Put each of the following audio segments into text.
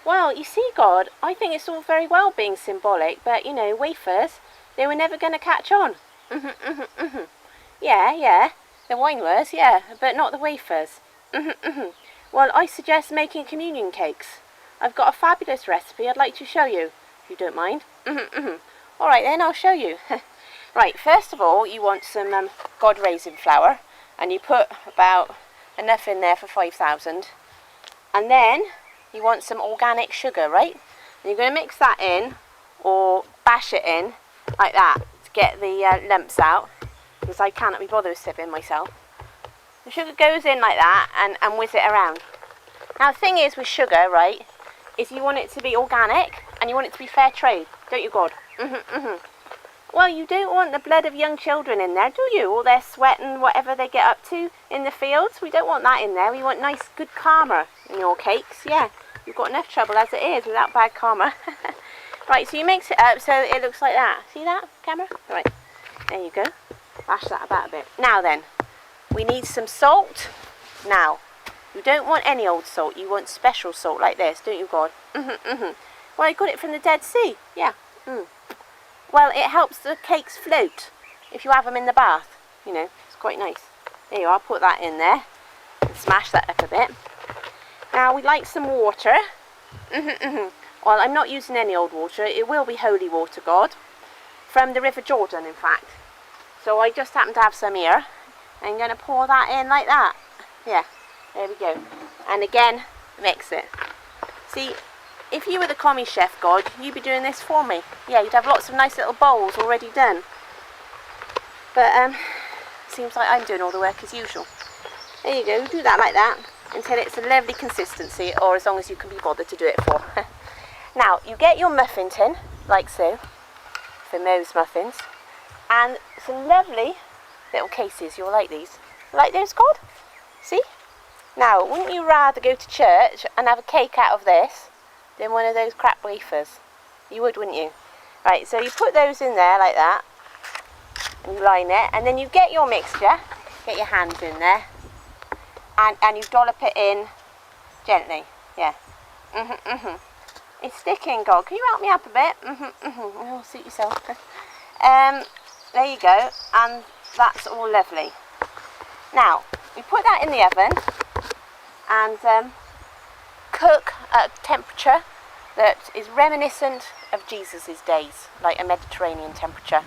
Well, you see, God, I think it's all very well being symbolic, but, you know, wafers, they were never going to catch on. Yeah, the wine was, yeah, but not the wafers. Well, I suggest making communion cakes. I've got a fabulous recipe I'd like to show you, if you don't mind. All right, then, I'll show you. Right, first of all, you want some God raisin flour, and you put about enough in there for 5,000. And then you want some organic sugar, right? And you're going to mix that in, or bash it in, like that, to get the lumps out, because I cannot be bothered with sipping myself. The sugar goes in like that, and whiz it around. Now the thing is with sugar, right, is you want it to be organic, and you want it to be fair trade, don't you, God? Well, you don't want the blood of young children in there, do you? All their sweat and whatever they get up to in the fields. We don't want that in there. We want nice, good karma in your cakes. Yeah, you've got enough trouble as it is without bad karma. Right, so you mix it up so it looks like that. See that, camera? Right, there you go. Bash that about a bit. Now then, we need some salt. Now, you don't want any old salt. You want special salt like this, don't you, God? Well, I got it from the Dead Sea. Yeah. Well, it helps the cakes float if you have them in the bath. You know, it's quite nice. There you are, put that in there and smash that up a bit. Now, we'd like some water. Well, I'm not using any old water. It will be holy water, God, from the River Jordan, in fact. So I just happen to have some here. I'm going to pour that in like that. Yeah, there we go. And again, mix it. See, if you were the commie chef, God, you'd be doing this for me. Yeah, you'd have lots of nice little bowls already done. But, seems like I'm doing all the work as usual. There you go, do that like that until it's a lovely consistency, or as long as you can be bothered to do it for. Now, you get your muffin tin, like so, for Mo's muffins, and some lovely little cases. You'll like these. Like those, God? See? Now, wouldn't you rather go to church and have a cake out of this than one of those crap wafers? You would, wouldn't you? Right, so you put those in there like that, and you line it, and then you get your mixture, get your hands in there, and you dollop it in gently. Yeah. It's sticking, God. Can you help me up a bit? Oh, suit yourself. There you go, and that's all lovely. Now, we put that in the oven and cook at a temperature that is reminiscent of Jesus' days, like a Mediterranean temperature,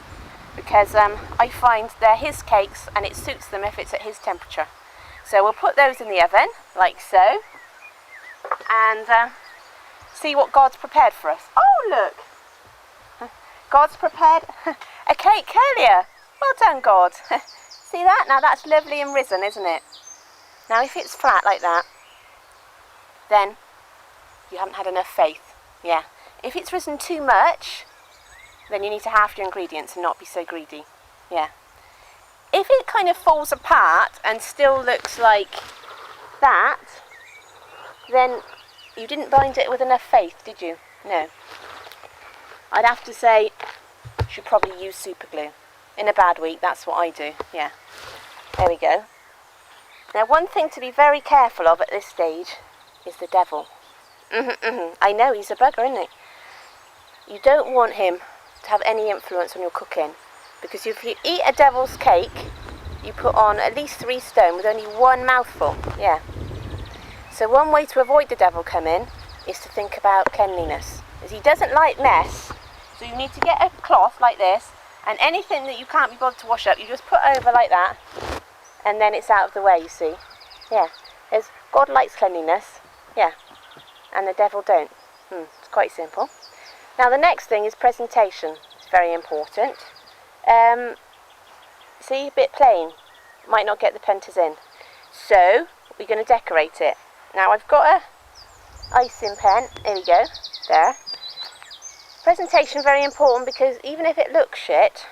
because I find they're his cakes and it suits them if it's at his temperature. So we'll put those in the oven, like so, and see what God's prepared for us. Oh, look! God's prepared a cake earlier. Well done, God. See that? Now that's lovely and risen, isn't it? Now if it's flat like that, then you haven't had enough faith. Yeah. If it's risen too much, then you need to halve your ingredients and not be so greedy. Yeah. If it kind of falls apart and still looks like that, then you didn't bind it with enough faith, did you? No. I'd have to say you should probably use super glue. In a bad week, that's what I do. Yeah. There we go. Now, one thing to be very careful of at this stage is the devil. I know, he's a bugger, isn't he? You don't want him to have any influence on your cooking, because if you eat a devil's cake, you put on at least 3 stone with only 1 mouthful. Yeah. So one way to avoid the devil coming is to think about cleanliness, as he doesn't like mess. So you need to get a cloth like this, and anything that you can't be bothered to wash up, you just put over like that, and then it's out of the way, you see. Yeah. As God likes cleanliness. Yeah. And the devil don't. It's quite simple. Now the next thing is presentation. It's very important. See, a bit plain. Might not get the penters in. So, we're going to decorate it. Now I've got a icing pen. There we go. There. Presentation very important, because even if it looks shit,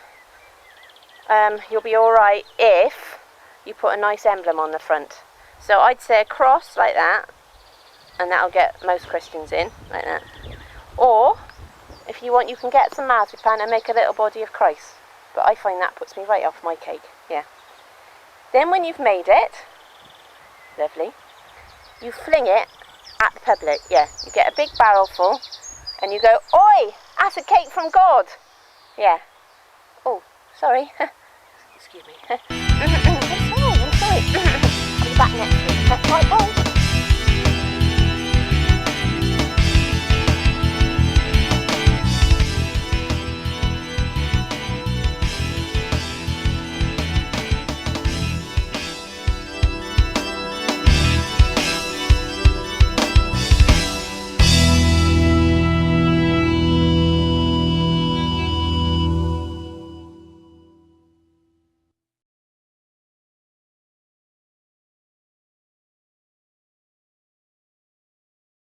you'll be alright if you put a nice emblem on the front. So I'd say a cross like that, and that'll get most Christians in, like that. Or, if you want, you can get some marzipan and make a little body of Christ. But I find that puts me right off my cake. Yeah. Then when you've made it, lovely, you fling it At the public, yeah. You get a big barrel full and you go, oi, that's a cake from God. Yeah. Oh, sorry. Excuse me. I'm sorry. I'll be back next week. Right, bye.